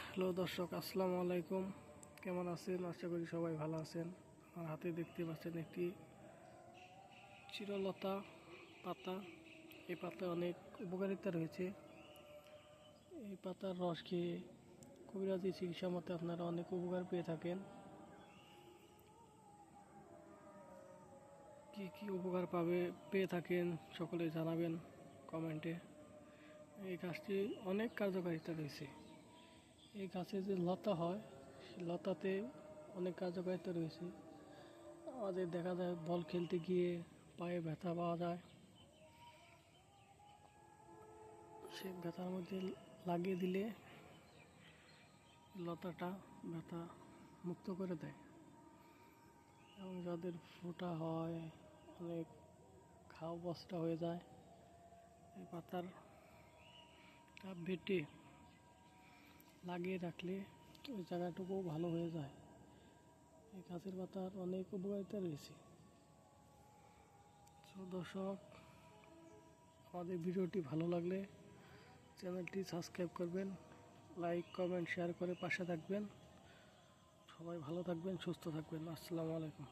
Hello দর্শক, আসসালামু আলাইকুম। কেমন আছেন? আশা করি সবাই ভালো আছেন। আমার হাতে দেখতে পাচ্ছেন একটি চিরলতা পাতা। এই পাতায় অনেক উপকারিতা রয়েছে। এই পাতার রস খেয়ে কবিরাজি চিকিৎসা মতে আপনারা অনেক উপকার পেয়ে থাকেন। কি কি উপকার পেয়ে থাকেন সকলে জানাবেন কমেন্টে। এই গাছটি অনেক কার্যকারিতা রয়েছে। এই গাছে যে লতা হয়, সেই লতাতে অনেক কার্যকারিতা রয়েছে। আমাদের দেখা যায় বল খেলতে গিয়ে পায়ে ব্যথা পাওয়া যায়, সেই ব্যথার মধ্যে লাগিয়ে দিলে লতাটা ব্যথা মুক্ত করে দেয়। এবং যাদের ফোঁটা হয়, অনেক ঘাও বস্তা হয়ে যায়, এই পাতার বেটে লাগিয়ে রাখলে ওই জায়গাটুকুও ভালো হয়ে যায়। এই গাছের পাতার অনেক উপকারিতা রয়েছে। তো দর্শক, আমাদের ভিডিওটি ভালো লাগলে চ্যানেলটি সাবস্ক্রাইব করবেন, লাইক কমেন্ট শেয়ার করে পাশে থাকবেন। সবাই ভালো থাকবেন, সুস্থ থাকবেন। আসসালামু আলাইকুম।